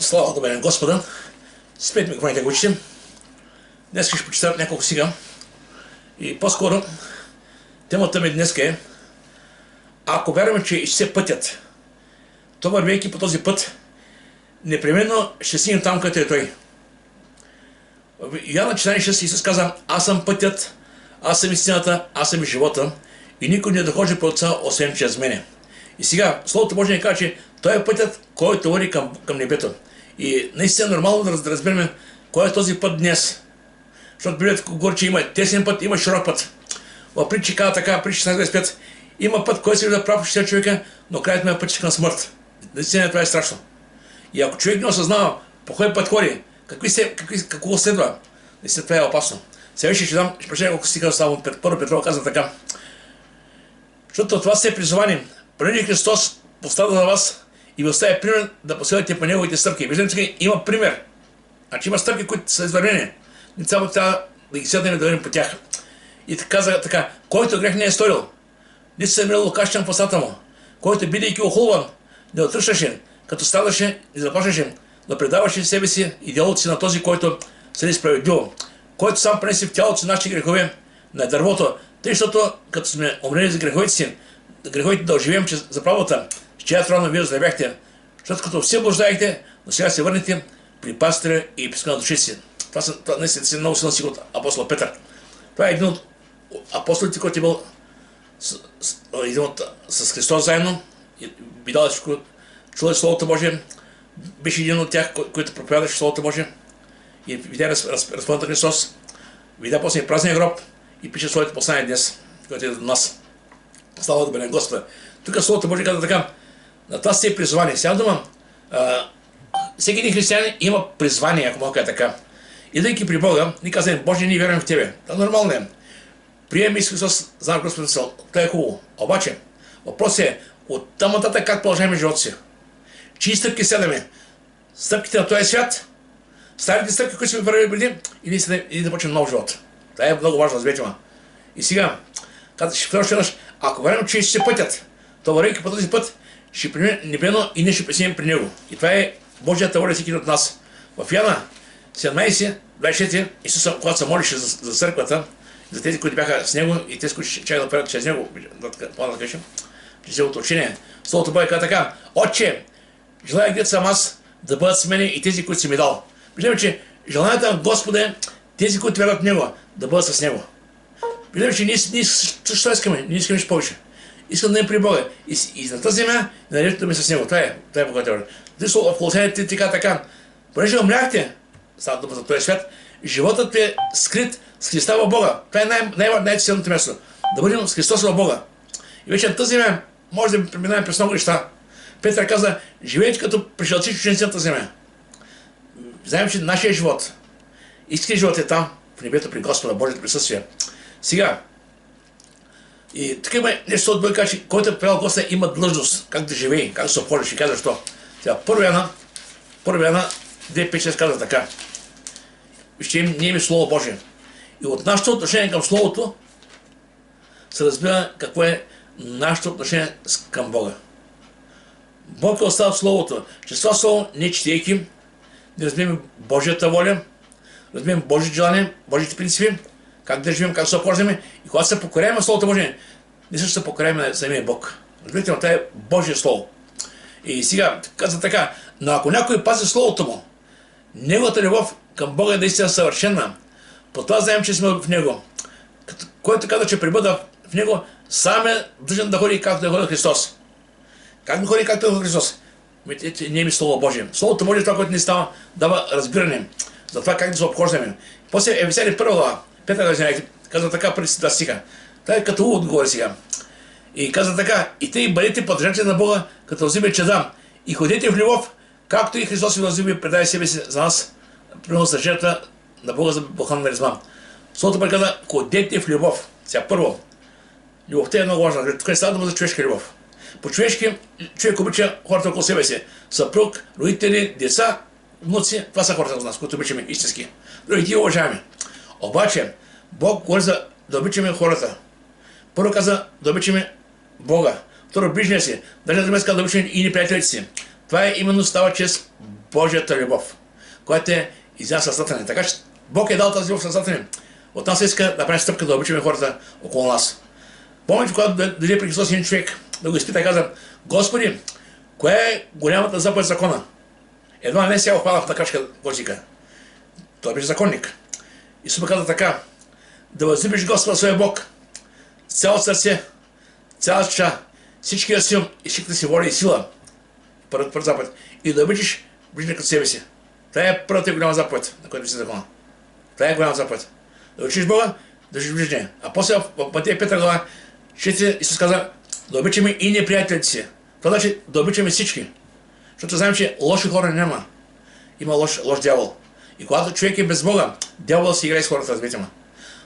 Слава да бъде Господа. Спет микрофоните го учите. Днес ще почитам няколко стиха. И по-скоро темата ми днес е: ако вярваме, че изче пътят, то вървейки по този път, непременно ще стигнем там, където е Той. В Йоанна 14:6 Исус каза: аз съм пътят, аз съм истината, аз съм и живота, и никой не доходи по Отца, освен чрез мене. И сега Словото Божие ни казва, че Той е пътят, който води към небето. И наистина нормално да разберем кой е този път днес. Защото Библията говори, че има тесен път, има широк път. В притчи казва така, притчи 16:25, има път, който се вижда прав в човека, но краят му е път към смърт. Наистина това е страшно. И ако човек не осъзнава по кой път ходи, какво следва, наистина това е опасно. Сега ще дам, ще прочета колко стиха само Първо Петрова казва така. Защото това се призовани. Преди Христос поставя на вас и ви оставя пример да последвате по неговите стъпки. Виждам, че има пример. Значи има стъпки, които са извървени. Не само трябва да ги седнем да вървим по тях. И каза така: който грех не е сторил, не се намирал лукащен в устата му, който бидейки охулван, не отръщаше, като страдаше и заплашваше, да предаваше себе си и делото си на този, който се справедливо, който сам пренесе в тялото си нашите грехове на дървото, тъй, защото като сме умрели за греховете си, греховете да оживеем че за правата, с чиято рана вие оздравяхте, защото като все блуждаехте, но сега се върнете при пастиря и епископа на душите си. Това наистина си много силен стих от апостола Петър. Това е един от апостолите, който е бил с Христос заедно, видял всичко, чул Словото Божие, беше един от тях, който проповядаше Словото Божие и видя разпъната Христос, видя после празния гроб и пише своите послания днес, който е до нас. Слава да бъде Господа. Тук Словото Божие казва така: на това сте призвани. Сега дума, всеки един християнин има призвание, ако мога така. Идейки при Бога, ние казваме: Боже, ние вярваме в Тебе. Това нормално е. Приемем Исус Христос, знам Господа Сел. Това е хубаво. Обаче, въпросът е: от там нататък как продължаваме живота си? Чии стъпки следваме? Стъпките на този свят? Старите стъпки, които сме вървили преди, или да почнем нов живот? Това е много важно, разберете ме. И сега, ще кажеш, ако вярваме, че ще се пътят, то вървейки по този път, ще преминем непременно и ние ще пресинем при него. И това е Божията воля всеки от нас. В Йоанна 17:24 Исус, когато се молише за църквата, за тези, които бяха с него и тези, които чакат да правят чрез него, да кажем, чрез неговото учение, Словото Божие казва така: Отче, желая където съм аз да бъдат с мене и тези, които си ми дал. Виждаме, че желанието на Господа е тези, които вярват в него, да бъдат с него. Виждаме, че ние също искаме, ние искаме нещо повече. Искам да им при Бога. И на тази земя да нареждаме с него. Това е Богата воля. В Колосяните така. Понеже умряхте, става дума за този свят, животът е скрит с Христа в Бога. Това е най-ценното място. Да бъдем с Христос в Бога. И вече на тази земя може да преминаваме през много неща. Петър каза: живеете като пришелци чужденци на тази земя. Знаем, че нашия живот, истинският живот е там, в небето при Господа, Божието присъствие. Сега, и тук има нещо от Бога, че който е правил Господа, има длъжност, как да живее, как да се обходи. Ще кажа защо. Сега, Първо Йоанна 2:5-6 казва така: вижте, ние имаме Слово Божие. И от нашето отношение към Словото се разбира какво е нашето отношение към Бога. Бог е оставил Словото. Чрез това Слово, не четейки, да разберем Божията воля, разберем Божите желания, Божите принципи, как да живеем, как да се обхождаме. И когато се покоряваме на Словото Божие, ние също се покоряваме на самия Бог. Разберете, това е Божие Слово. И сега казва така: но ако някой пази Словото му, неговата любов към Бога е наистина съвършена. По това знаем, че сме в Него. Който казва, че прибъда в Него, сам е длъжен да ходи както да ходи Христос. Как да ходи както да ходи Христос? Ние имаме Слово Божие. Словото Божие е това, което ни става, дава разбиране за това как да се обхождаме. После Ефесяни 1 глава, 5 глава, казва така, преди да стиха. Това е като увод говори сега. И казва така: и те и бъдете подражатели на Бога, като възлюбени чада, и ходете в любов, както и Христос ви възлюби и предаде себе си за нас, приносна жертва на Бога за похвална миризма. Словото Божие казва: ходете в любов. Сега първо, любовта е много важна. Тук не става дума за човешка любов. По-човешки човек обича хората около себе си. Съпруг, родители, деца, внуци. Това са хората за нас, които обичаме истински. Другите ги уважаваме. Обаче, Бог говори за да обичаме хората. Първо каза да обичаме Бога. Второ, ближния си. Даже да обичаме и неприятелите си. Това е именно става чрез Божията любов, която е изяна със Сатана. Така че Бог е дал тази любов със Сатана. От нас иска да правим стъпка да обичаме хората около нас. Помните, когато дойде при Христос един човек да го изпита и каза: Господи, коя е голямата заповед закона? Едва не сега хвана в накачка Госика. Той беше законник. Исус каза така: да възлюбиш Господа своя Бог с цялото сърце, цялата душа, всичкия си ум и всичката си воля и сила. Първата заповед. И да обичаш ближния като себе си. Това е първата и голяма заповед, на която виси закона. Това е голяма заповед. Да обичаш Бога, да обичаш ближния. А после в Матея 5 глава 4 Исус каза: да обичаме и неприятелите си. Това значи да обичаме всички. Защото знаем, че лоши хора няма. Има лош дявол. И когато човек е без Бога, дявол си играе с хората, разбирате ме.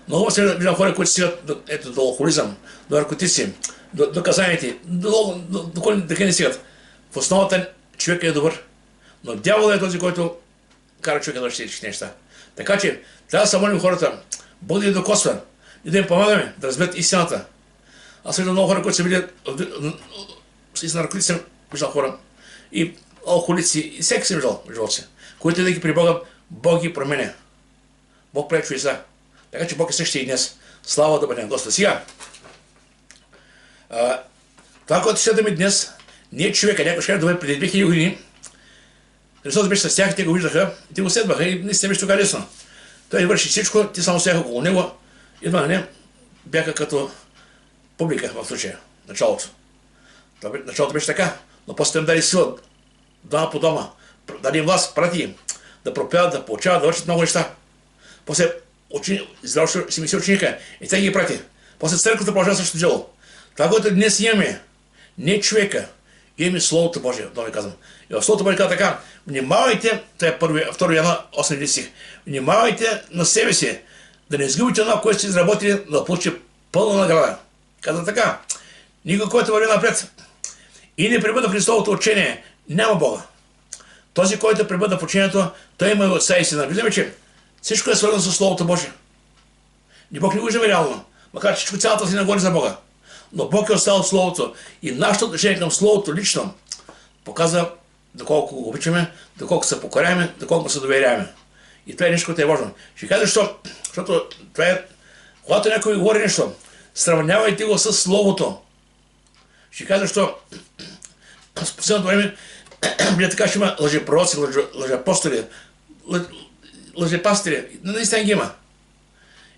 Много се виждам хора, които стигат до алкохолизъм, до наркотици, до казаните, до коли не стигат. В основата човек е добър. Но дявол е този, който кара човека да върши всички неща. Така че трябва да се молим хората, Бог да ги докосва и да им помагаме да разберат истината. Аз виждам много хора, които са били с наркотици, виждам хора и алкохолици, и всеки се виждал в живота си, които да ги при Бога, Бог ги променя. Бог прави чудеса. Така че Бог е същия и днес. Слава да бъде на Господа. Сега, това, което ще да ми днес, не е човека. Някой ще да преди 2000 години. Христос беше с тях, те го виждаха, те го следваха и не се беше тогава лесно. Той върши всичко, те само стояха около него. Едва не бяха като публика в случая. Началото беше така, но после им даде сила, дома по дома, даде им власт, прати да проповядват, да получават, да вършат много неща. После си мисли ученика и тя ги прати. После църквата продължава същото дело. Това, което днес имаме, не човека, имаме Словото Божие, да ви казвам. И в Словото Божие казва така: внимавайте, това е 2 Йоанна 8 стих, внимавайте на себе си, да не изгубите това, което сте изработили, да получите пълна награда. Казва така: никой, който върви напред и не пребъда в Христовото учение, няма Бога. Този, който пребъда в учението, той има и Отца и Сина. Виждаме, че всичко е свързано с Словото Божие. И Бог не го виждаме реално, макар че всичко цялата си говори за Бога. Но Бог е оставил Словото и нашето отношение към Словото лично показва доколко го обичаме, доколко се покоряваме, доколко се доверяваме. И това е нещо, което е важно. Ще кажа защо. Защото това е, когато някой говори нещо, сравнявайте го с Словото. Ще кажа защо. В последното време така ще има лъжепророци, лъжеапостоли, лъжепастири. Наистина ги има.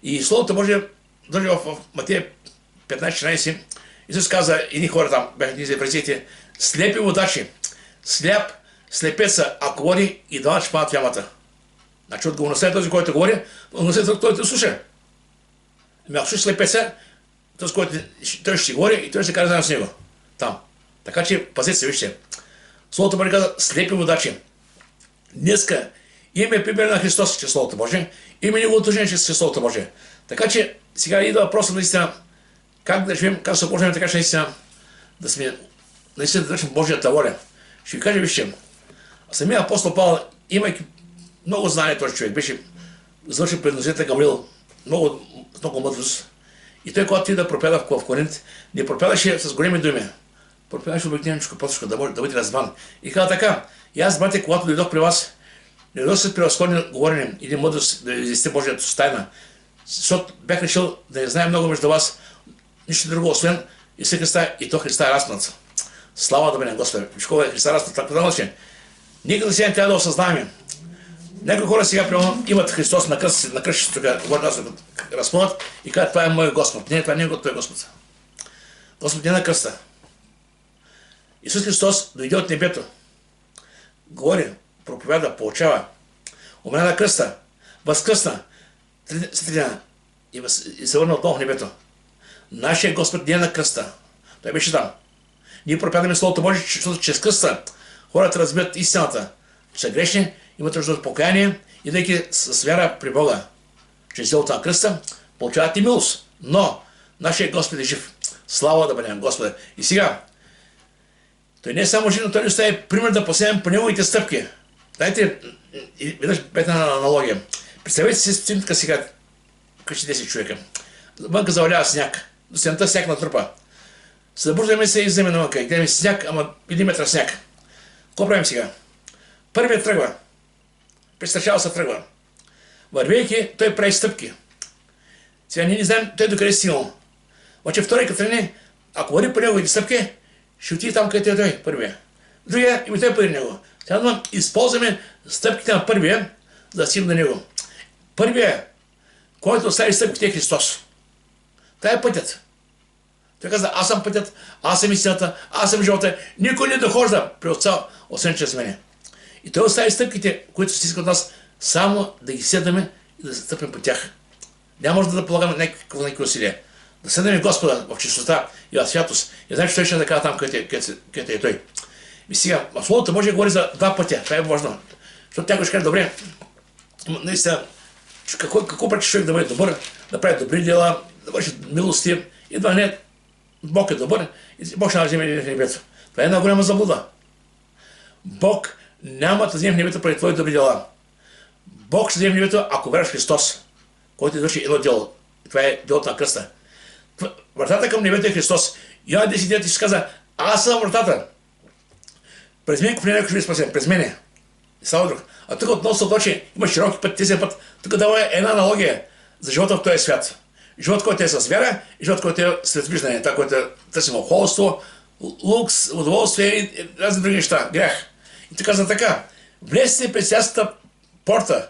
И Словото Божие държи в Матея 15-16. Исус каза, едни хора там, бяха ни за еврейците: слепи водачи, слепеца, ако говори, и двама ще падат в ямата. Значи отговорността е този, който говори, отговорността е този, който слуша. Ами ако слуша слепеца, този, който той ще си говори и той ще се кара заедно с него. Там. Така че пазете се, вижте. Словото Божие каза: слепи водачи. Днеска имаме пример на Христос чрез Словото Божие, има негово отношение чрез Словото Божие. Така че сега идва въпросът наистина как да живеем, как да се опожнем така, че наистина да вършим Божията воля. Ще ви кажа, вижте, самия апостол Павел, имайки много знание, този човек беше завършил предназначението Гамлиел, много мъдрост. И той, когато да проповяда в Коринт, не проповядаше с големи думи. Проповядаше обикновеничко, простичко, да може да бъде разбран. И каза така: и аз, брате, когато дойдох при вас, не дойдох с превъзходни говорене или мъдрост да извести Божията тайна, защото бях решил да не знае много между вас нищо друго, освен Исус Христа и то Христа е разпнат. Слава да бъде на Господа. Виж е Христа разпнат, така че никъде сега не трябва да осъзнаваме. Някои хора сега примерно имат Христос на кръщите, тук разпънат и казват: това е мой Господ. Не, това не е Той е Господ. Господ не е на кръста. Исус Христос дойде от небето. Говори, проповяда, получава. Умря на кръста, възкръсна, след 3 дена и се върна отново в небето. Нашия Господ не е на кръста. Той беше там. Ние проповядаме Словото Божие, защото чрез кръста хората разбират истината, че са грешни, имат нужда от покаяние, идейки с вяра при Бога. Чрез делото на кръста получават и милост. Но нашия Господ е жив. Слава да бъде на Господа. И сега, той не е само жив, но той ни остави пример да последваме по неговите стъпки. Дайте, веднъж бетна аналогия. Представете си сцената сега, къщи 10 човека. Вънка завалява сняг. До стената сняг натрупа. Събуждаме се и вземе навънка. И гледаме сняг, ама 1 метър сняг. Какво правим сега? Първият тръгва. Престрашава се тръгва. Вървейки, той прави стъпки. Сега ние не знаем той докъде е стигнал. Обаче втория като тръгне, ако върви по неговите стъпки, ще отиде там, където е той, първия. Другия и той преди него. Сега използваме стъпките на първия, за да стигнем до него. Първия, който остави стъпките, е Христос. Това е пътят. Той каза, аз съм пътят, аз съм истината, аз съм живота. Никой не дохожда при Отца, освен чрез мене. И той остави стъпките, които се искат от нас, само да ги седаме и да стъпим по тях. Няма може да полагаме някакви усилия. Да седаме Господа в чистота и в святост. И знаем, че той ще да кажа там, където е той. И сега, в Словото може да говори за два пътя. Това е важно. Защото някой ще каже, добре, наистина, какво пречи човек да бъде добър, да прави добри дела, да върши милости, и да не, Бог е добър, и Бог ще вземе небето. Това е една голяма заблуда. Бог няма да вземе небето преди твои добри дела. Бог ще вземе небето, ако вярваш Христос, който извърши едно дело. Това е делото на кръста. Вратата към небето е Христос. Йоан 10 ще каза, аз съм вратата. През мен някой ще ви спасен. През мене. И само друг. А тук относно това, че има широки път, тези път, тук дава една аналогия за живота в този свят. Живот, който е с вяра и живот, който е след виждане. Това, което е търсимо холство, лукс, удоволствие и разни други неща. Грях. И така за така. Влезте през цялата порта,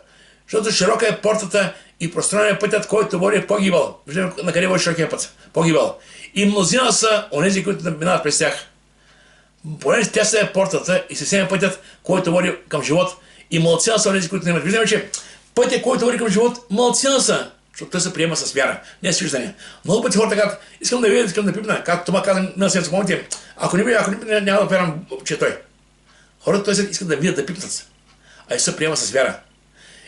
защото широка е портата и пространен е пътят, който води погибъл. Виждаме на къде води широкия път. Погибъл. И мнозина са онези, които минават през тях. Понеже тя се е портата и се пътят, който води към живот. И малцина са онези, които не имат. Виждаме, че пътят, който води към живот, малцина са. Защото той се приема с вяра, не с виждане. Много пъти хората казват, искам да видя, искам да пипна. Както това каза на сенца, помните, ако не видя, няма да вярвам, че той. Хората той искат да видят, да пипнат. А Исус се приема с вяра.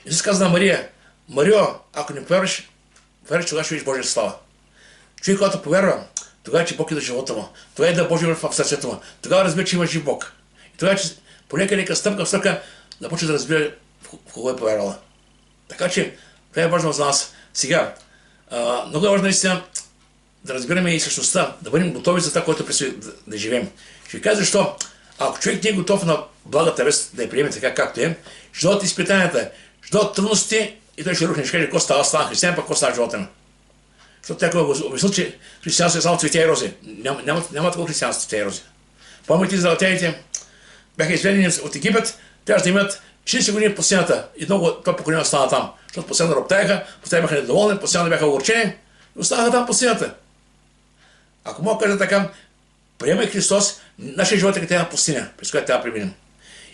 Исус каза на Мария, Марио, ако не повярваш, тогава ще видиш Божия слава. Човек, когато повярва, тогава, че Бог е до живота му, тогава е да Божия в сърцето му, тогава разбира, че има жив Бог. И тогава, че полека нека стъпка в стъпка, да почне да разбира в кого е повярвала. Така че, това е важно за нас. Сега, много е важно наистина да разбираме и същността, да бъдем готови за това, което предстои да живеем. Ще ви кажа защо, ако човек не е готов на благата вест да я приеме така както е, ще дойдат изпитанията, ще дойдат трудности и той ще рухне, ще каже, какво става християн, пък какво става живота му. Защото някой го обяснил, че християнство е само цветя и рози. Няма такова християнство цветя и рози. Помните, израелтяните бяха изведени от Египет, трябваше да имат 40 години пустината и много това поколение стана там. Защото постоянно роптаеха, постоянно бяха недоволни, постоянно бяха огорчени и останаха там пустината. Ако мога да кажа така, приемай Христос, нашия живот е като една пустиня, през която трябва да преминем.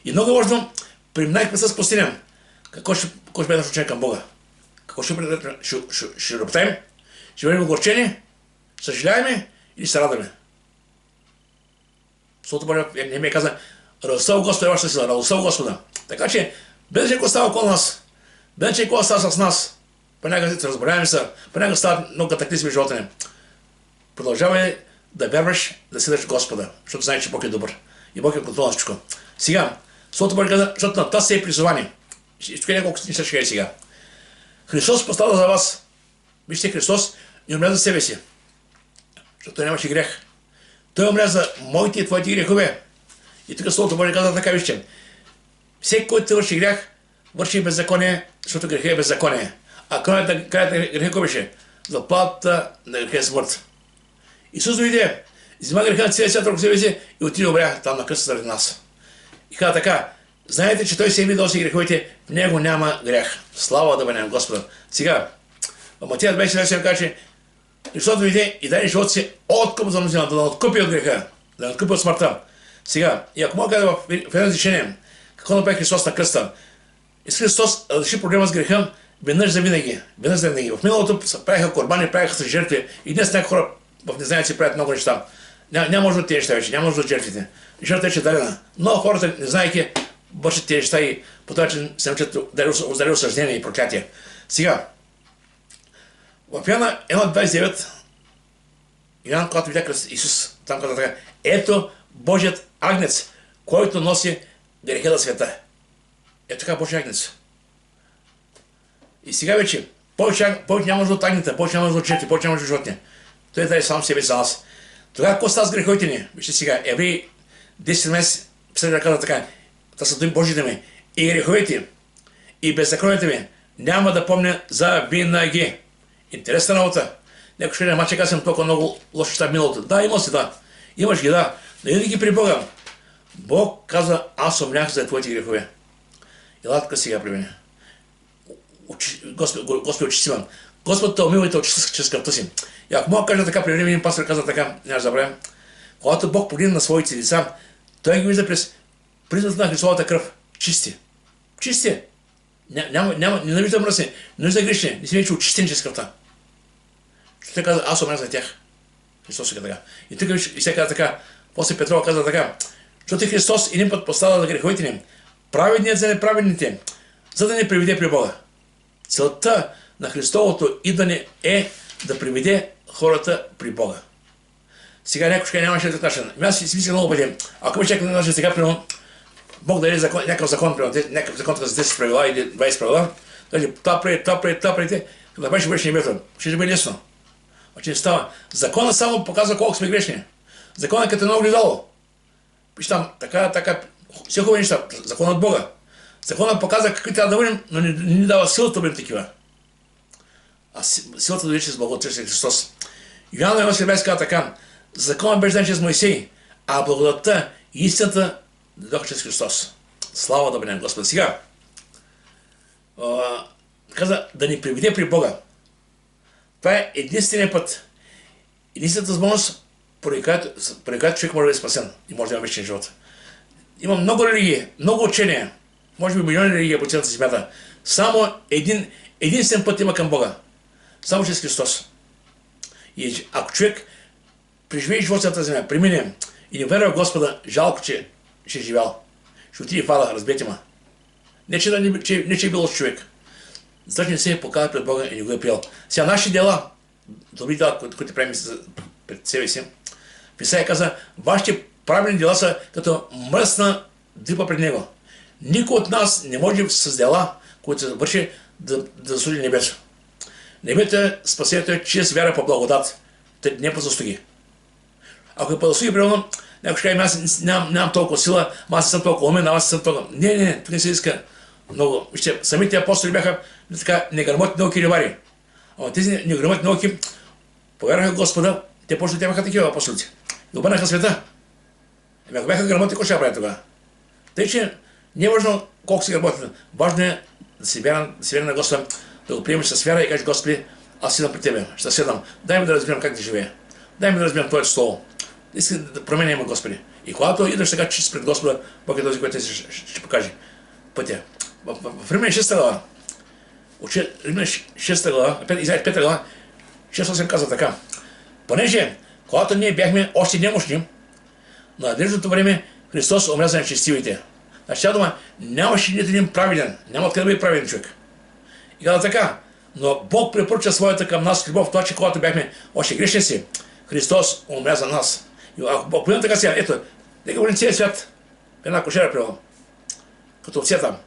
И много важно, преминахме с пустиня. Какво ще бъде наш ученик към Бога? Какво ще роптаем? Ще бъдем огорчени? Съжаляваме или се радваме? Словото Божие не ми е каза, радостта у Господа е вашата сила, радостта у Господа. Така че, без да става около нас, без да какво става с нас, понякога се разболяваме се, понякога стават много катаклизми в живота ни. Продължавай да вярваш, да следваш Господа, защото знаеш, че Бог е добър. И Бог е контрол на всичко. Сега, Словото Божие каза, защото на това се е призовани. Ще няколко неща ще кажа сега. Христос постава за вас. Вижте, Христос не умря за себе си, защото той нямаше грех. Той умря за моите и твоите грехове. И тук Словото Божие каза така, вижте. Всеки, който върши грях, върши беззаконие, защото греха е беззаконие. А краят на греха какво беше? Заплатата на греха е смърт. Исус дойде, взема греха на целия свят върху себе си и отиде обря там на кръста заради нас. И каза така, знаете, че той се яви да носи греховете, в него няма грях. Слава да бъде на Господа. Сега, в Матея 27 казва, че Христос дойде и даде живота си откуп за мнозина, да откупи от греха, да откупи от смъртта. Сега, и ако мога да в едно изречение, какво направи Христос на кръста? И Христос разреши проблема с греха веднъж за винаги. Веднъж за винаги. В миналото правиха корбани, правиха се жертви и днес някои хора в незнанието си правят много неща. Няма нужда от тези неща вече, няма нужда от жертвите. Жертвата вече е дадена. Но хората, не знаейки, вършат тези неща и по този начин се научат оздари осъждение и проклятие. Сега, в Йоанна 1.29, Йоанн, когато видя Исус, там каза така, ето Божият агнец, който носи греха на света. Ето така Божия агнец. И сега вече, повече няма нужда от агнета, повече няма нужда от черти, повече няма нужда от животни. Той даде сам себе за нас. Тогава какво става с греховете ни? Вижте сега, Евреи 10 месец, писателят каза така, това са думи Божите ми, и греховете, и беззаконията ми, няма да помня за винаги. Интересна работа. Някой ще не чека съм толкова много лоши неща в миналото. Да, имал си, да. Имаш ги, да. Но иди ги при Бога. Бог казва, аз умрях за твоите грехове. Ела така сега при мен. Господи, очисти ме. Господ те умива и те очисти чрез кръвта си. И ако мога да кажа така, при време един пастор каза така, няма да забравям, когато Бог погледне на своите деца, той ги вижда през призмата на Христовата кръв. Чисти. Чисти. Не вижда мръсни, не вижда грешни, не си вече очистен чрез кръвта. Той каза, аз умрях за тях. Христос е така. И тук и сега каза така, после Петрова каза така, защото Христос един път постава за греховете ни, праведният за неправедните, за да ни приведе при Бога. Целта на Христовото идване е да приведе хората при Бога. Сега някой ще нямаше да кажа. Аз си мисля много пъти, ако беше някой да сега, примерно, Бог даде някакъв закон, някакъв закон за 10 правила или 20 правила, каже, това преди, да беше небето. Ще бъде лесно. Обаче не става. Законът само показва колко сме грешни. Законът като едно огледало. Виж там, така, все хубави неща. Законът от Бога. Законът показва какви трябва да бъдем, но не ни дава силата да бъдем такива. А силата да бъде чрез благодат, чрез Христос. Йоанна 1:17 казва така, законът беше дан чрез Моисей, а благодатта и истината дойдоха чрез Христос. Слава да бъде на Господа. Сега, каза да ни приведе при Бога. Това е единственият път. Единствената възможност, поради която човек може да бъде спасен и може да има вечен живот. Има много религии, много учения, може би милиони религии по цялата земята. Само единствен път има към Бога. Само чрез Христос. И ако човек преживее живот на тази земя, премине и не вярва в Господа, жалко, че е живял. Ще отиде в ада, разберете ма. Не, че е бил лош човек. Защото не се е показал пред Бога и не го е приел. Сега наши дела, добри дела, които правим пред себе си, Писание каза, вашите правилни дела са като мръсна дипа пред Него. Никой от нас не може с дела, които се върши, да заслужи небето. Небето е спасението е чрез вяра по благодат, не по заслуги. Ако е по заслуги, примерно, някой ще каже, аз нямам толкова сила, аз не съм толкова умен, аз не съм толкова... Не, тук не се иска много. Вижте, самите апостоли бяха така неграмотни науки рибари. Ама тези неграмотни науки повярваха в Господа, те почнаха да бяха такива апостолите. И обърнаха света. Ако бяха грамотни, какво ще правят тогава? Тъй, че не е важно колко си грамотни. Важно е да си вяра на Господа, да го приемеш с вяра и кажеш, Господи, аз седам при Тебе, ще седам. Дай ми да разбирам как да живея. Дай ми да разбирам Твоето Слово. Искам да променя има, Господи. И когато идваш така чист пред Господа, Бог е този, който ще покаже пътя. В Римляни 6 глава, Римляни 6 глава, 5 глава, 6-8 казва така. Понеже, когато ние бяхме още немощни, на надеждното време Христос умря за нечестивите. Значи тя дума, нямаше нито един праведен, няма откъде да бъде праведен човек. И каза така, но Бог препоръча своята към нас любов, това, че когато бяхме още грешници, Христос умря за нас. И ако Бог погледна така сега, ето, нека бъдем целият свят, една кошера приема, като овце там.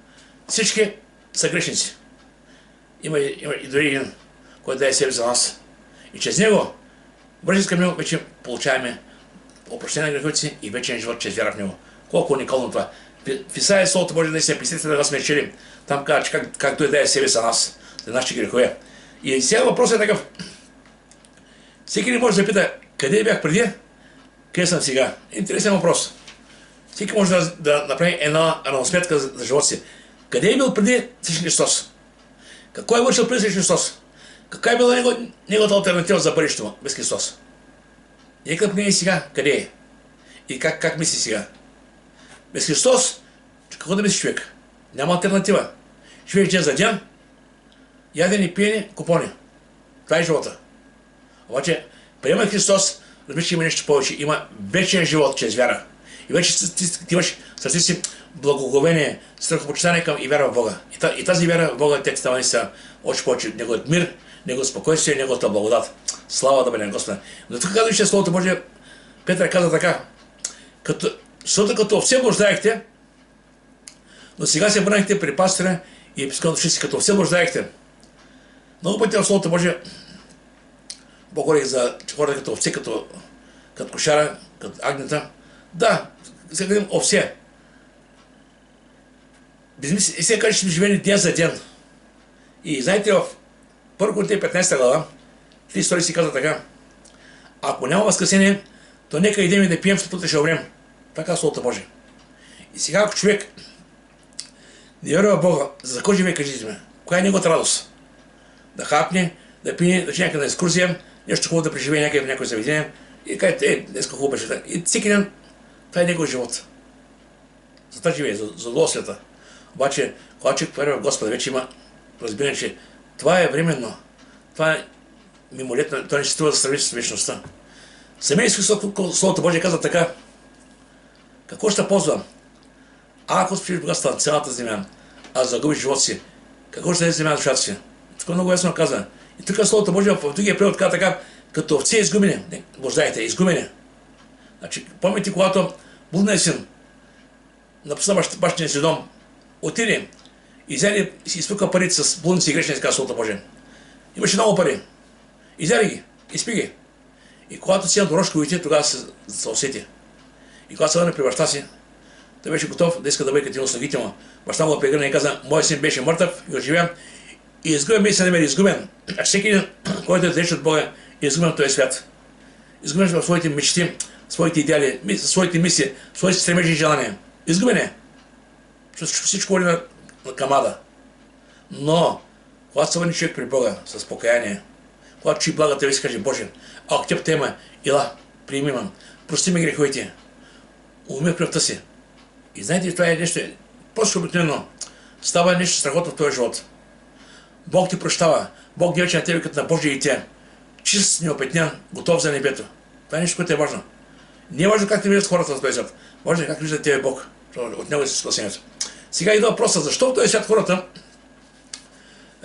Всички са грешници. Има и дори един, който даде себе за нас. И чрез него, върши към него, вече получаваме опрощение на греховете си и вечен живот чрез вяра в него. Колко уникално това. В Исаия Словото Божие да се писате да сме чели. Там казва, че как той даде себе за нас, за нашите грехове. И сега въпросът е такъв. Всеки не може да пита, къде бях преди, къде съм сега. Интересен въпрос. Всеки може да направи една равносметка за живота си. Къде е бил преди Исус Христос? Какво е вършил преди Исус Христос? Каква е била неговата алтернатива за бъдещето без Христос? Нека да сега, къде е? И как мисли сега? Без Христос, какво да мисли човек? Няма алтернатива. Живееш ден за ден, ядени, пиени, купони. Това е живота. Обаче, приемай Христос, разбира, че има нещо повече. Има вечен живот чрез вяра. И вече ти имаш сърце си благоговение, страхопочитание към и вяра в Бога. И тази вяра в Бога те става наистина още повече. Неговият мир, Неговото спокойствие, Неговата благодат. Слава да бъде на Господа. Но тук казва, че Словото Божие, Петър каза така, защото като овце блуждаехте, но сега се върнахте при пастора и епископът си като овце блуждаехте. Много пъти в Словото Божие Бог говори за хората като овце, като кошара, като агнета. Да, сега говорим овце. И сега кажа, че сме живели ден за ден. И знаете, в Първо Коринтияни 15 глава, 32 си казва така: ако няма възкресение, то нека идем и да пием, защото ще умрем. Така Словото Божие. И сега, ако човек не вярва в Бога, за кой живее, кажете ме? Коя е неговата радост? Да хапне, да пине, да че някъде на екскурзия, нещо хубаво да преживее някъде в някое заведение и каже, днеска хубаво беше. И всеки ден, това е негов живот. За това живее, за удоволствията. Обаче, когато човек вярва в Господа, вече има разбиране, че това е временно. Това е мимолетно, това не ще струва да сравни с вечността. Самия Исус Словото Божие казва така: какво ще ползвам? Ако спреш богатства на цялата земя, а загубиш живота си, какво ще даде земя на душата си? Тук много ясно казва. И тук Словото Божие в другия превод казва така: като овце изгубени. Не, бождаете, изгубени. Значи, помните, когато блудният син напусна бащиния си дом, отиде и взеде и си изпука парите с блудници и грешници, казва Словото Божие. Имаше много пари. Изяде ги, изпи ги. И когато синът Рошко уйти, тогава се усети. И когато се върне при баща си, той беше готов да иска да бъде като услугите му. Баща му го прегърна и каза: мой син беше мъртъв и оживя. И изгубен ми се намери изгубен. А всеки един, който е далеч от Бога, е изгубен в този свят. Изгубен в своите мечти, своите идеали, своите мисии, своите стремежи и желания. Изгубен е. Всичко води на камада. Но, когато се върне човек при Бога с покаяние, когато чуи благата и си каже: Боже, ако теб тема, ела, приеми ме, прости ми греховете, умир кръвта си. И знаете, това е нещо, просто обикновено става нещо страхотно в този живот. Бог ти прощава, Бог гледа на тебе като на Божие дете, чист, неопетнян, готов за небето. Това е нещо, което е важно. Не е важно как те виждат хората в този свят, важно е как виждат тебе Бог, от него е спасението. Сега идва въпроса: защо в този свят хората,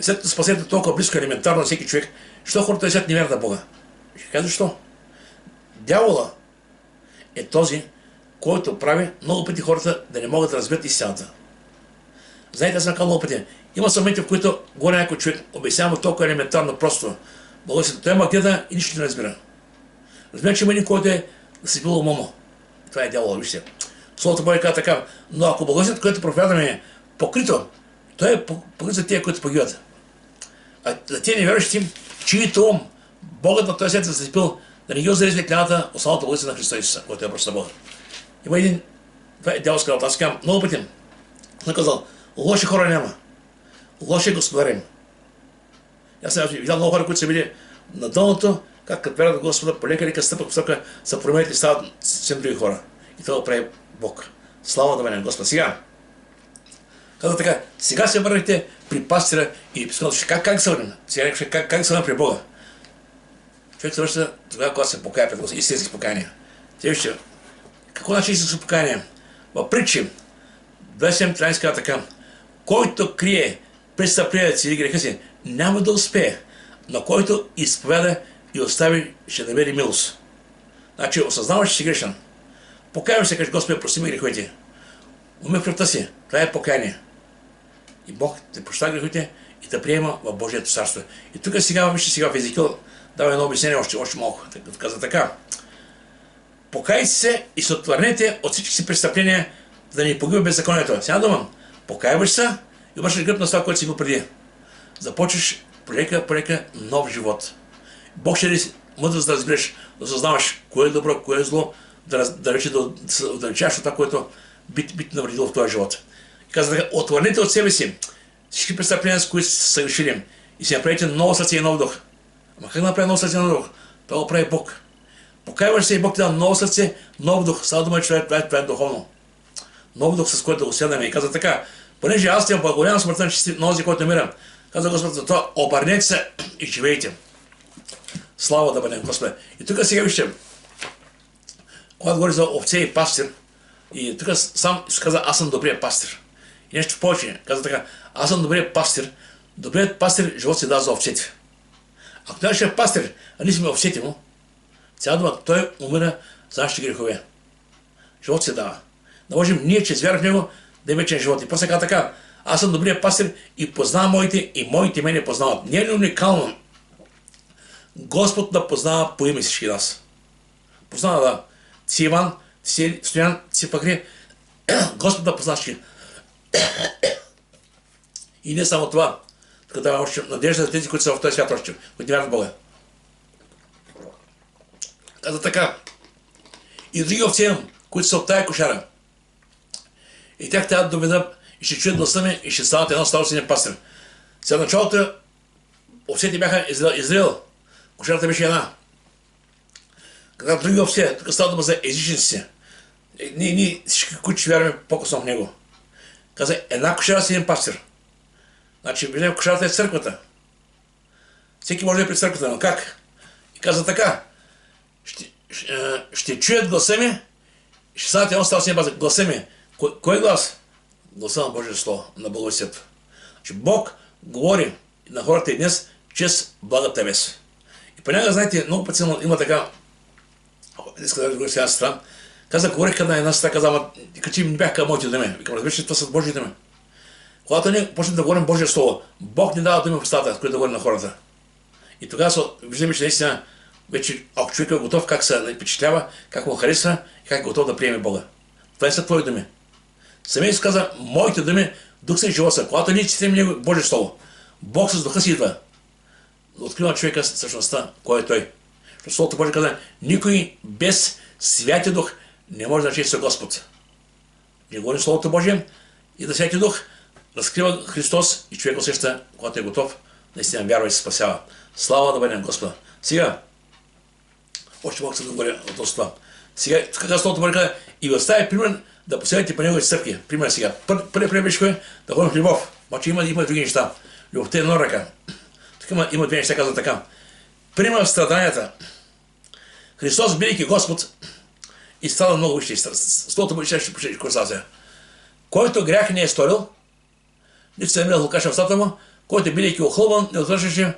след като спасението е толкова близко, елементарно на всеки човек, защо хората в този свят не вярват на Бога? Ще кажа защо. Дявола е този, който прави много пъти хората да не могат да разберат истината. Знаете, аз съм казал много пъти, има моменти, в които горе някой човек обяснява толкова елементарно просто. Благословението, той има гледа и нищо не разбира. Разбира, че има един, който е да се бил умомо. Това е дявола, вижте. Словото Божие казва така: но ако благословението, което проповядваме, е покрито, той е покрит за тия, които погиват. А за тия невярващи, чието ум Богът на този свят се засипил, да не ги оздаде светлината, останалото благословение на Христа Исуса, който е просто Бога. Има един, това е дяволска работа. Аз казвам много пъти, съм казал: лоши хора няма. Лоши господарим. Аз съм видял много хора, които са били на дъното, как като вярват Господа, полека стъпка по стъпка, се променят и стават съвсем други хора. И това го прави Бог. Слава да бъде Господ. Сега, каза така: сега се върнете при пастира и как се върнем? Сега как се върнем при Бога? Човек се връща тогава, когато се покая пред Господа, истински покаяния. Те вижте, какво значи истинско покаяние? В Притчи 27:13 казва така: който крие престъплението си или греха си, няма да успее, но който изповяда и остави, ще намери милост. Значи, осъзнаваш, че си грешен. Покаяваш се, кажеш: Господи, прости ми греховете. Умир кръвта си. Това е покаяние. И Бог те прощава греховете и те приема в Божието царство. И тук сега, вижте сега в Езекил, дава едно обяснение още малко. Каза така: покайте се и се отвърнете от всички си престъпления, да не погиба беззаконието. Сега думам, покаяваш се и обръщаш гръб на това, което си бил преди. Започваш полека нов живот. Бог ще ли мъдрост да разбереш, да съзнаваш кое е добро, кое е зло, да се отдалечаваш от това, което би навредило в този живот. И каза така: отвърнете от себе си всички престъпления, с които сте се съгрешили, и си направите ново сърце и нов дух. Ама как направи ново сърце и нов дух? Това го прави Бог. Покаяваш се и Бог ти дава ново сърце, нов дух. Става дума, че това е духовно. Нов дух, с който да го следваме. И каза така: понеже аз ти благоволявам смъртта на чисти на този, който намира, каза Господ, за това обърнете се и живейте. Слава да бъде Господи. И тук сега вижте, когато говори за овце и пастир, и тук сам каза: аз съм добрият пастир. И нещо повече, каза така: аз съм добрият пастир. Добрият пастир живот се дава за овцете. Ако той е пастир, а ние сме овцете му, цяла дума, той умира за нашите грехове. Живот се дава. Да можем ние, чрез вяра в него, да има вечен живот. И после каза така: аз съм добрият пастир и познавам моите, и моите мене познават. Не е ли уникално Господ да познава по име всички нас? Познава, да. Ти Иван, ти Стоян, ти Пакри. Господ да познава всички. И не само това. Така дава още надежда за тези, които са в този свят още, които не вярват в Бога. Каза така. И други овци имам, които са от тая кошара. И тях трябва да доведа и ще чуят гласа ми и ще станат едно стало с един пастир. Сега в началото овцете бяха Израил. Кошарата беше една. Каза други овце, тук става дума за езичници. Ние всички, които ще вярваме по-късно в него. Каза една кошара с един пастир. Значи, виждаме, кошарата е църквата. Всеки може да е при църквата, но как? И каза така. Ще чуят гласа ми, ще станат едно стало с един пастир. Гласа ми. Кой глас? Гласа на Божие Слово, на благовестието. Значи Бог говори на хората и днес чрез благата вест. И понякога, знаете, много пъти има така, иска да говори с една сестра, говорих на една сестра, каза, че не бях към моите думи. Викам, разбираш, че това са Божии думи. Когато ние почнем да говорим Божие Слово, Бог ни дава думи в устата, с които да говорим на хората. И тогава виждаме, че наистина, вече, ако човек е готов, как се впечатлява, как му харесва и как е готов да приеме Бога. Това не са твои думи. Самия си каза, моите думи, дух са и живот са. Когато ние четем него Божие Слово, Бог с духа си идва. Открива човека същността, кой е той. Защото Словото Божие каза, никой без Святия Дух не може да чести Господ. Ние говорим Словото Божие и да Святия Дух разкрива Христос и човек усеща, когато е готов, наистина вярва и се спасява. Слава да бъде на Господа. Сега, още Бог се да говоря от това. Сега, така Словото Божие каза, и оставя пример да последвате по неговите стъпки. Пример сега. Първият пример беше кой? Да ходим в любов. Обаче има други неща. Любовта е една ръка. Тук има две неща, казват така. Пример в страданията. Христос, бидейки Господ, и страда много вижте. Словото му ще почне курсация. Който грях не е сторил, нито се е намирал лукаша в устата му, който бидейки охлъбван, не отвършеше,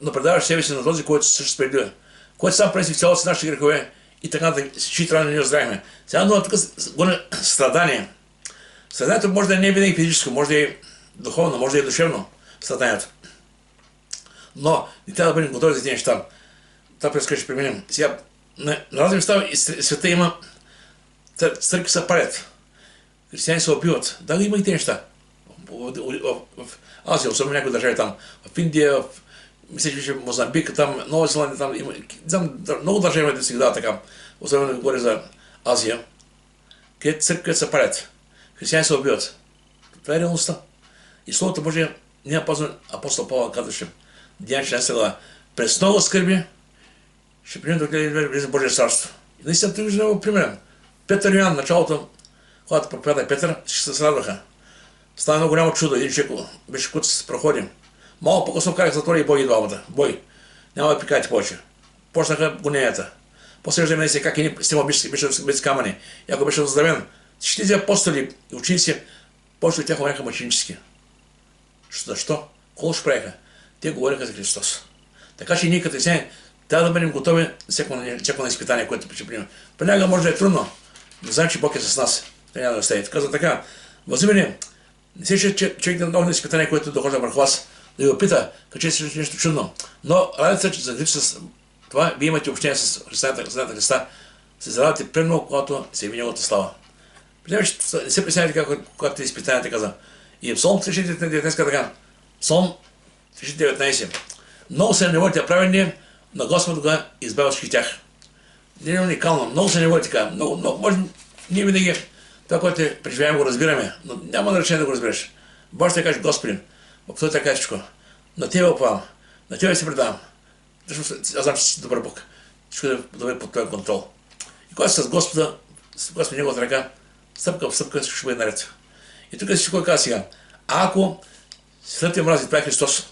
но предаваш себе си на този, който също справедлива. Който сам преси в цялото си нашите грехове и така да си трайно не оздравихме. Сега дума тук горе страдание. Страданието може да не е винаги физическо, може да е духовно, може да е душевно страданието. Но не трябва да бъдем готови за тези неща. Това през ще преминем. Сега, на разни места и света има църкви се палят. Християни се убиват. Да, има и тези неща. В Азия, особено някои държави там. В Индия, мисля, че в Мозамбик, там, Нова Зеландия, там има. Много държави да се дава така. Особено говоря за Азия. Където църкви се палят. Християни се убиват. Това е реалността. И Словото Божие няма пазва апостол Павел казваше. Деяния 16 глава. През много скърби ще приемем да влезе в Божие царство. И наистина той виждаме примерен. Петър и Йоан, началото, когато проповяда Петър, всички се радваха. Стана много голямо чудо, един човек беше куц с проходим. Малко по-късно карах затвори и бой и двамата. Бой. Няма да прикажете повече. Почнаха гоненията. После виждаме наистина как и Стимон беше без камъни. И ако беше оздравен, всички тези апостоли и ученици, повечето от тях умряха мъченически. Защо? Какво ще правиха? Те говориха за Христос. Така че ние като християни трябва да бъдем готови за всяко на изпитание, което ще приемем. Понякога може да е трудно, но знаем, че Бог е с нас. Трябва да не остави. Каза така, възлюбени, не се човек да много на изпитание, което дохожда върху вас, да ви опита, каче се нещо чудно. Но радите се, че за с това, вие имате общение с Христа, се зарадите премного, когато се яви Неговата слава. Приемаме, че не се присъединяте когато изпитанията каза. И в Псалом 39 така. Псалом 19. Много се неволите праведни, на Господ тогава избавя всички тях. Не е уникално. Много се неволите така. Много, може ние винаги това, което преживяваме, го разбираме, но няма да речем да го разбереш. Бог ще каже, Господин, той така всичко. На Тебе оплавам, на Тебе се предавам. Аз знам, че си добър Бог. Всичко да бъде под Твоя контрол. И когато с Господа, с Господа Неговата ръка, стъпка в стъпка, всичко ще бъде наред. И тук всичко казва сега. Ако светът е мрази, това е Христос.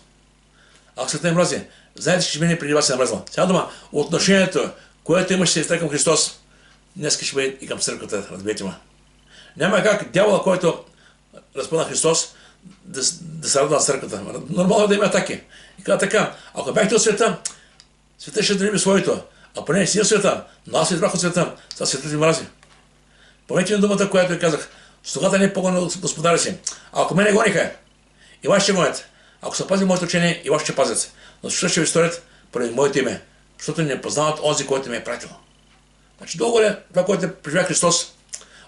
Ако светът е мрази, знаете, че мене преди вас е намръзнал. Сега дума, отношението, което имаш се към Христос, днес ще бъде и към църквата, разберете ме. Няма как дявола, който разпъна Христос, да се радва на църквата. Нормално е да има атаки. И казва така, ако бяхте от света, света ще дръби своето. А поне не си от света, но аз избрах от света, това светът ви мрази. Помните на думата, която ви казах, слугата не е по-гон от господаря си. А ако мене гониха, и вас ще гонят. Ако са пазили моето учение, и вас ще пазят. Но също ще ви сторят поради моето име, защото не познават онзи, който ме е пратил. Значи долу е това, което преживя Христос,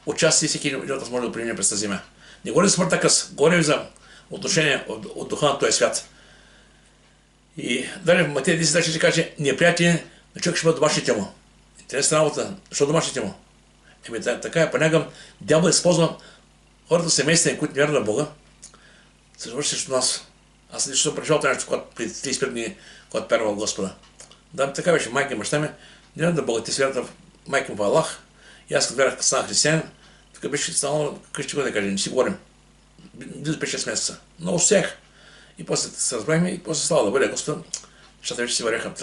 отчасти всеки един от нас може да го приеме през тази земя. Не говори за смъртта къс, говори за отношение от духа на този свят. И дали в Матея 10 ще каже, неприятели на човек ще бъдат домашните му. Интересна работа, защо домашните му? Така е, понякога дявол използва хората семействени, които не вярват на Бога, се завърши срещу нас. Аз лично съм преживял това нещо, когато преди 35 дни, когато вярвал в Господа. Да, така беше, майка и баща ми, не вярват на Бога, те се вярват в майка му в Аллах. И аз като вярвах, станах християнин, тук беше станало, къщи го да кажа, не си говорим. Близо 5-6 месеца. Но успях. И после се разбрахме и после слава да бъде Господа. Нещата вече си вървяха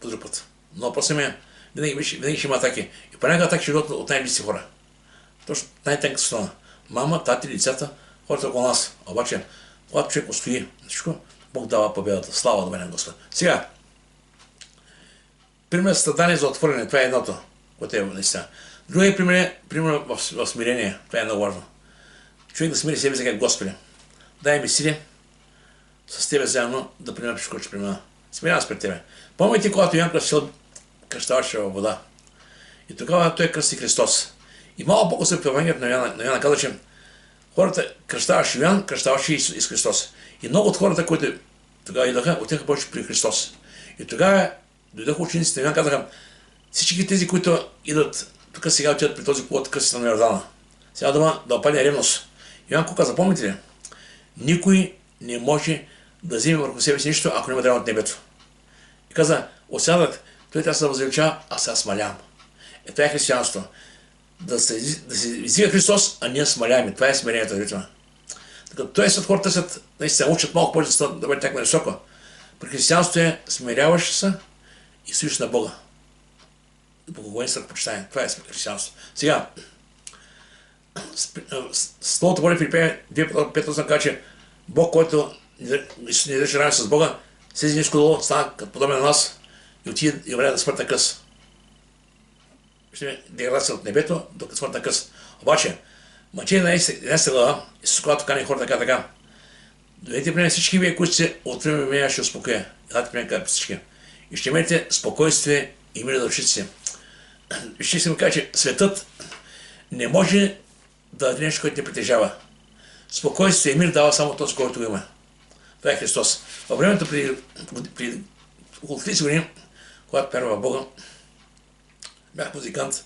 по друг път. Но после ме, винаги ще има атаки. И понякога атаки ще идват от най-близки хора. Точно най-тенката страна. Мама, тати, лицата, хората около нас. Обаче, когато човек устои всичко, Бог дава победата. Слава да бъде Господа. Сега, пример страдание за отвърляне. Това е едното, което е наистина. Другият пример в смирение. Това е много важно. Човек да смири себе си как Господи. Дай ми сили с тебе заедно да примем всичко, че примена. Смирявам се пред тебе. Помните, когато Йоан Кръстител кръщаваше във вода. И тогава той кръсти Христос. И малко по-късно в Евангелието на Йоанна каза, че хората кръщаваше Йоан, кръщаваше и с Христос. И много от хората, които тогава идваха, отиха повече при Христос. И тогава дойдоха учениците на Йоан, казаха, всички тези, които идват тук сега отидат при този, който кръстител на Йордана. Сега дома да опадне ревност. Йоан каза, помните ли? Никой не може да вземе върху себе си нищо, ако няма трябва от небето. И каза, осядък, той трябва да се възвеличава, а сега смалявам. Това е християнство. Да се издига Христос, а ние смаляме. Това е смирението, ритма. Така, той след хората търсят, наистина учат малко повече да бъде так високо. При християнството е смиряваш се и стоиш на Бога. Богоговение с ръкопочитание. Това е християнство. Сега, Словото Божие Филипяни 2:5 казва, че Бог, който не държи равен с Бога, слезе ниско долу, стана като подобен на нас и отиде и умря на смъртна кръст. Вижте, деградация от небето до смъртна кръст. Обаче, мъчение на една глава, Исус, когато кани хората така. Дойдете при мен всички вие, които се отвърме мен, ще успокоя. Дайте при мен как всички. И ще имате спокойствие и мир да душите си. Вижте, ще ми кажа, че светът не може да даде нещо, което не притежава. Спокойствие и мир дава само този, който го има. Това е Христос. Във времето при около 30 години, когато вярвах в Бога, бях музикант,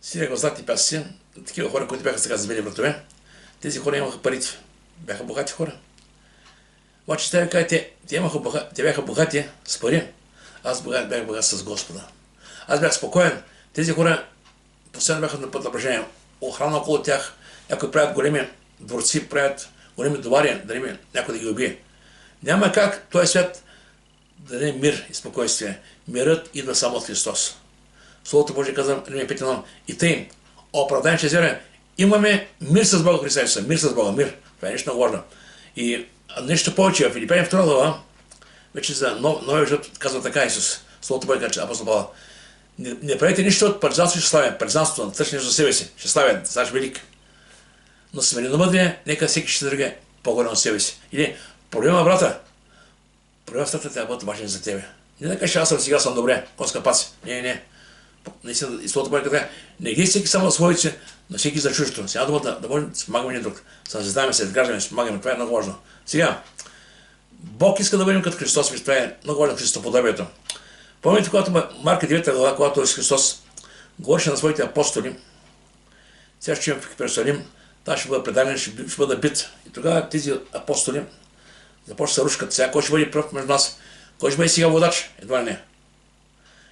свирях в златни пясъци, такива хора, които бяха сега забели вратове. Тези хора имаха парите. Бяха богати хора. Обаче те кажа, те бяха богати с пари. Аз бях богат с Господа. Аз бях спокоен. Тези хора постоянно бяха на път напрежение. Охрана около тях. Някои правят големи дворци, правят големи довари, да някой да ги убие. Няма как този свят да даде мир и спокойствие. Мирът идва само от Христос. Словото Божие казва, и тъй, оправдаем чрез вяра, имаме мир с Бога, Христос. Мир с Бога, мир. Това е нещо много важно. И нещо повече, в Филипяни 2 глава, вече за новия живот казва така Исус. Словото Божие казва, апостол Павел, не правите нищо от партизанство и ще славя. Партизанството да търси нещо за себе си. Ще славя, знаеш велик. Но смиреномъдие, нека всеки ще държи по-голям от себе си. Или проблема, брата. Проблема в стата трябва да бъде важен за тебе. Не да кажеш, аз съм сега съм добре, коска паци. Не. Наистина, и Словото Божие казва, не ги всеки само за своите, но всеки за чуждото. Сега да можем да спомагаме един друг. Създаваме се, изграждаме, спомагаме. Това е много важно. Сега, Бог иска да бъдем като Христос, това е много важно Христоподобието. Помните, когато Марка 9 глава, когато Христос говореше на своите апостоли, сега ще в Иерусалим, там ще бъде предаден, ще бъде бит. И тогава тези апостоли започват да се рушкат. Сега кой ще бъде пръв между нас? Кой ще бъде сега водач? Едва ли не.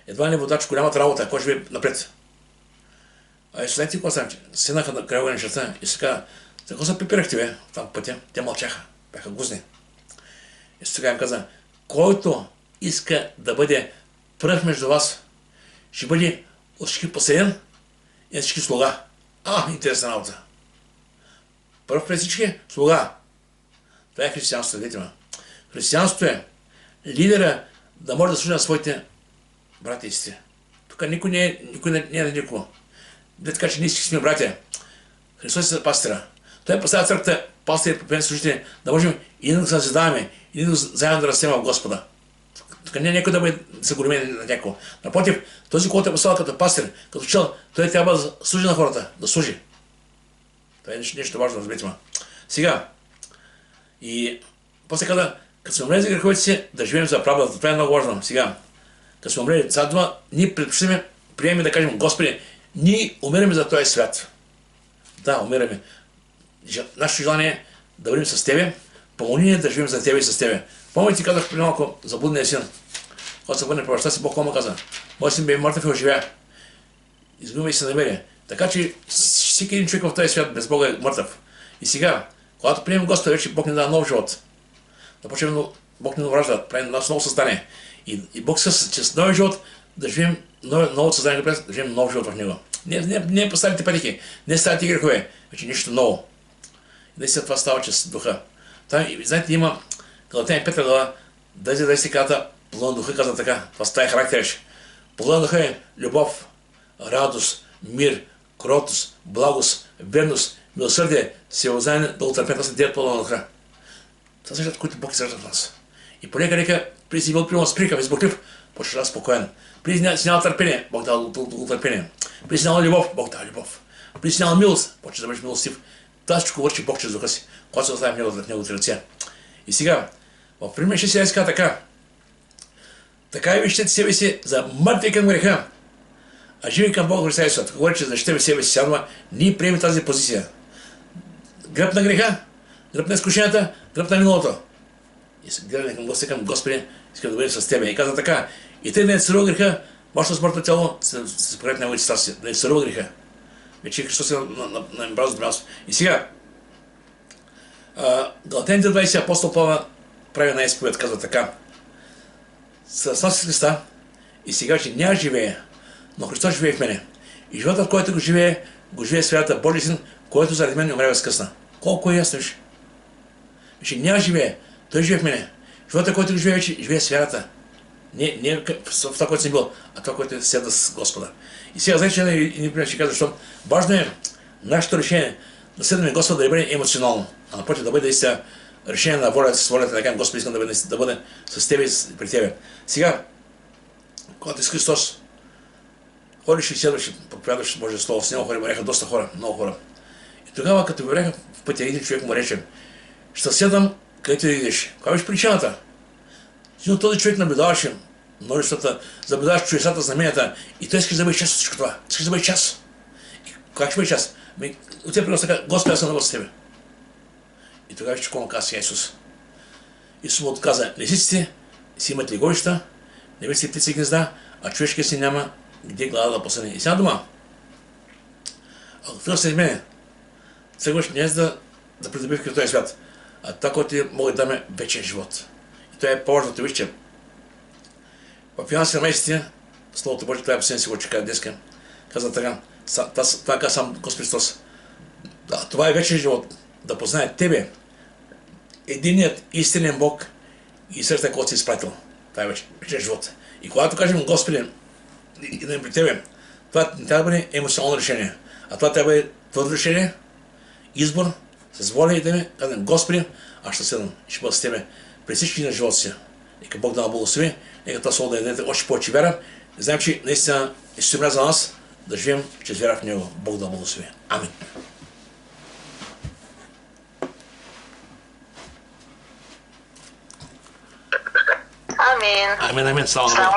Едва ли не водач, голямата работа, кой ще бъде напред? А след това седнаха на края нещата и сега, какво се припирахте, бе, там по пътя? Те мълчаха, бяха гузни. И сега им каза, който иска да бъде пръв между вас, ще бъде от всички последен и от всички слуга. Интересна работа. Пръв през всички слуга. Това е християнството, видите ме. Християнството е лидера да може да служи на своите брати и сестри. Тук никой не е на никого. Да така, че ние всички сме братя. Христос е пастира. Той поставя църквата, пастири, проповедни служители, да можем и да се съзидаваме, и да заедно да растем в Господа. Тук не е някой да се големи на някого. Напротив, този, който е поставил като пастир, като чел, той трябва да служи на хората, да служи. Това е нещо важно, разберете ме. Сега, И после каза, като сме умрели за греховете си, да живеем за правдата. Това е много важно. Сега, като сме умрели, сега дума, ние предпочитаме, приемем да кажем, Господи, ние умираме за този свят. Да, умираме. Нашето желание е да бъдем с Тебе, помогни ни да живеем за Тебе и с Тебе. Помните, ти казах преди малко за блудния син. Когато се върне праща си, Бог му каза, мой син бе мъртъв и оживя. Изгубва и се намери. Така че всеки един човек в този свят без Бога е мъртъв. И сега, когато приемем Господа, вече Бог ни дава нов живот. Да почнем, Бог ни вражда, прави нас ново създание. И Бог чрез новия живот да живеем ново създание, да живеем нов живот в Него. Не поставите пътики, не ставите грехове, вече нещо ново. И наистина това става чрез духа. Там, знаете, има Галатяни 5 глава, 10 казва, плодът на духа казва така, това става характер. Плодът на духа е любов, радост, мир, кротост, благост, верност, милосърдие, всеотдайне, дълготърпение, са 9 плода на духа. Това са нещата, които Бог изражда в нас. И понека река, преди си бил примерно сприкав, избухлив, почва да спокоен. Преди си нямал търпение, Бог дава дълготърпение. Преди си нямал любов, Бог дава любов. Преди си нямал милост, почва да бъдеш милостив. Това всичко върши Бог чрез духа си, когато се оставим в неговите ръце. И сега, в пример 6 казва така. Така и вижте себе си за мъртви към греха, а живи към Бога Христа Исус. Тук говори, че защитаме себе си сядва, ние приемем тази позиция. Гръб на греха, гръб на изкушенията, гръб на миналото. И се гледаме към Господи, към Господи, искам да бъдем с Тебе. И казва така, и Те да не царува греха, вашето смъртно тяло се покорят на неговите страсти, да не царува греха. Вече Христос е на бразното място. И сега, Галатяните 20 апостол Павел прави една изповед, казва така. С нас Христа и сега, че няма живее, но Христос живее в мене. И животът, който го живее святата Божия Син, който заради мен умря възкръсна. Колко е ясно, виж? Вече няма живее, Той живее в мене. Животът, който го живее, вече живее святата. Не в това, което съм бил, а това, което е седа с Господа. И сега, знаете, че ще кажа, защото важно е нашето решение да следваме Господа да не бъде емоционално, а напротив да бъде истина решение на волята, с волята да кажем, Господи, искам да бъде с Тебе и при Тебе. Сега, когато с Христос ходиш и следваш, проповядваш Божие Слово, с него вървяха доста хора, много хора. И тогава, като вървяха в пътя, един човек му рече, ще седам, където да идеш. Каква беше причината? Но този човек наблюдаваше множествата, наблюдаваше чудесата, знаменията и той искаше да бъде част от всичко това. Искаше да бъде част. И как ще бъде част? От тебе принос така, Господи, аз съм на с Тебе. И тогава ще какво му каза Исус. Исус му отказа, не си имат ли гойща, не ви си птици гнезда, а човешкия си няма где глава да посъне. И сега дома. Ако това след мене, тръгваш не за да придобиваш като този свят, а това, което ти мога да даме вечен живот. И това е по-важното, виж, че в Йоан 17, Словото Божие, това е последния си го чека днеска, казва така, това каза сам Господ Христос. Да, това е вечен живот, да познае Тебе, единият истинен Бог и среща, който си изпратил. Това е вечен живот. И когато кажем Господи, и да им при Тебе, това не трябва да бъде емоционално решение, а това трябва да бъде твърдо решение, избор, с воля и Тебе, казвам Господи, аз ще седам и ще бъда с Тебе при всички на живота си. Нека Бог да благослови, нека това слово да даде още повече вяра. И знаем, че наистина е ще за нас да живеем чрез вяра в Него. Бог да благослови. Амин. Амин. Амин, амин. Слава на Бога.